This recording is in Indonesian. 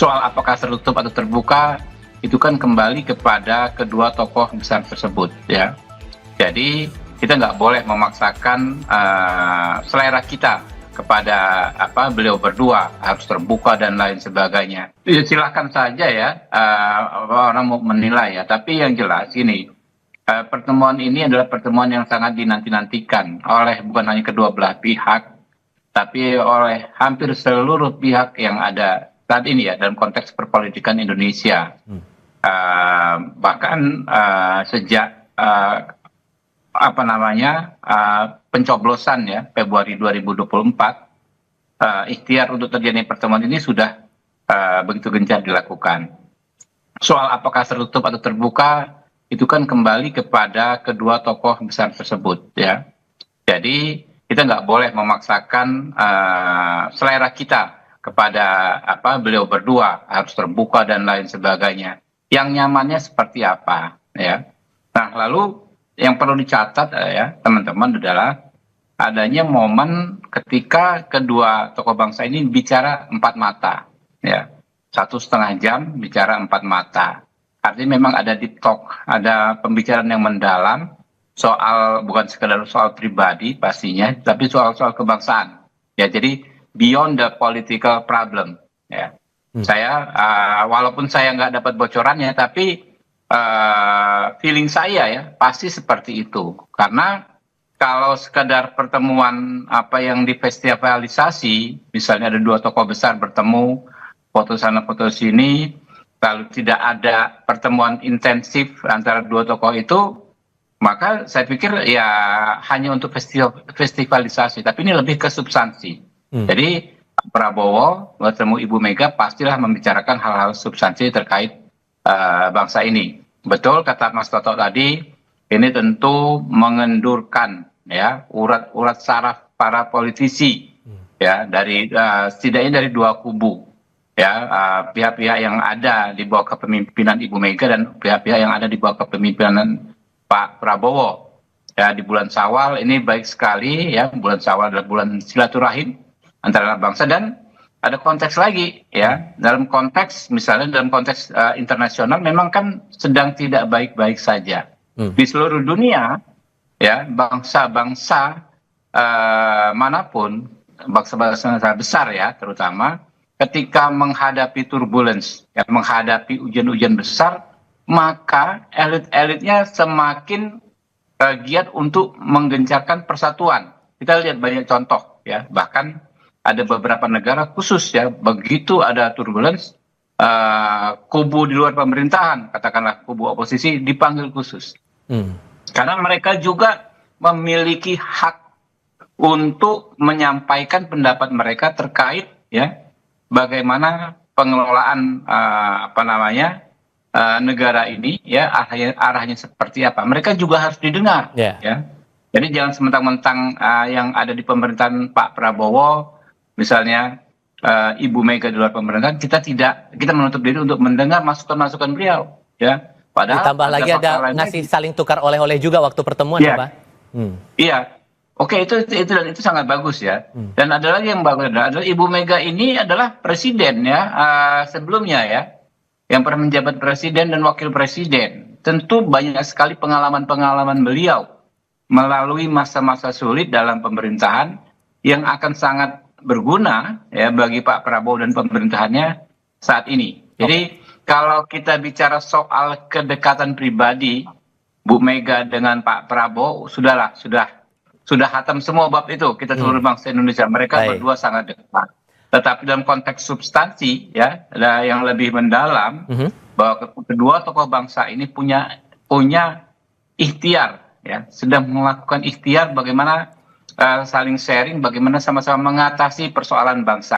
Soal apakah tertutup atau terbuka itu kan kembali kepada kedua tokoh besar tersebut ya. Jadi kita nggak boleh memaksakan selera kita kepada beliau berdua harus terbuka dan lain sebagainya. Ya, silahkan saja ya orang mau menilai ya. Tapi yang jelas ini pertemuan ini adalah pertemuan yang sangat dinanti-nantikan oleh bukan hanya kedua belah pihak, tapi oleh hampir seluruh pihak yang ada saat ini ya dalam konteks perpolitikan Indonesia. Bahkan sejak pencoblosan ya Februari 2024, ikhtiar untuk terjadi pertemuan ini sudah begitu gencar dilakukan. Soal apakah tertutup atau terbuka itu kan kembali kepada kedua tokoh besar tersebut ya. Jadi kita nggak boleh memaksakan selera kita kepada beliau berdua harus terbuka dan lain sebagainya. Yang nyamannya seperti apa ya. Nah lalu yang perlu dicatat ya teman-teman adalah adanya momen ketika kedua tokoh bangsa ini bicara empat mata ya, 1,5 jam bicara empat mata. Artinya memang ada deep talk, ada pembicaraan yang mendalam soal bukan sekedar soal pribadi pastinya, tapi soal kebangsaan. Ya, jadi beyond the political problem. Ya, saya walaupun saya nggak dapat bocorannya, tapi feeling saya ya pasti seperti itu. Karena kalau sekadar pertemuan yang difestivalisasi, misalnya ada dua tokoh besar bertemu, foto sana foto sini, lalu tidak ada pertemuan intensif antara dua tokoh itu, maka saya pikir ya hanya untuk festivalisasi, tapi ini lebih ke substansi. Jadi Prabowo bertemu Ibu Mega pastilah membicarakan hal-hal substansi terkait bangsa ini. Betul kata Mas Toto tadi, ini tentu mengendurkan ya urat-urat saraf para politisi ya dari setidaknya dari dua kubu. Ya, pihak-pihak yang ada di bawah kepemimpinan Ibu Mega dan pihak-pihak yang ada di bawah kepemimpinan Pak Prabowo. Ya, di bulan Syawal ini baik sekali ya, bulan Syawal adalah bulan silaturahim antara bangsa, dan ada konteks lagi ya, dalam konteks misalnya dalam konteks internasional memang kan sedang tidak baik-baik saja. Di seluruh dunia ya, bangsa-bangsa manapun, bangsa-bangsa besar ya terutama, ketika menghadapi turbulence, ya, menghadapi ujian-ujian besar, maka elit-elitnya semakin giat untuk menggencarkan persatuan. Kita lihat banyak contoh, ya, bahkan ada beberapa negara khusus ya, begitu ada turbulence, kubu di luar pemerintahan, katakanlah kubu oposisi, dipanggil khusus. Karena mereka juga memiliki hak untuk menyampaikan pendapat mereka terkait ya bagaimana pengelolaan negara ini ya, arahnya seperti apa. Mereka juga harus didengar ya. Jadi jangan sementang-mentang yang ada di pemerintahan Pak Prabowo misalnya, Ibu Mega di luar pemerintahan, kita menutup diri untuk mendengar masukan-masukan beliau ya. Padahal ditambah lagi ada ngasih saling tukar oleh-oleh juga waktu pertemuan ya, Pak. Iya. Oke, itu sangat bagus ya. Dan ada lagi yang bagus adalah Ibu Mega ini adalah presiden ya, sebelumnya ya, yang pernah menjabat presiden dan wakil presiden. Tentu banyak sekali pengalaman-pengalaman beliau melalui masa-masa sulit dalam pemerintahan yang akan sangat berguna ya bagi Pak Prabowo dan pemerintahannya saat ini. Jadi kalau kita bicara soal kedekatan pribadi Bu Mega dengan Pak Prabowo, sudah hatam semua bab itu, kita seluruh bangsa Indonesia. Mereka berdua sangat dekat. Tetapi dalam konteks substansi ya, ada yang lebih mendalam, bahwa kedua tokoh bangsa ini punya ikhtiar ya, sedang melakukan ikhtiar bagaimana saling sharing, bagaimana sama-sama mengatasi persoalan bangsa.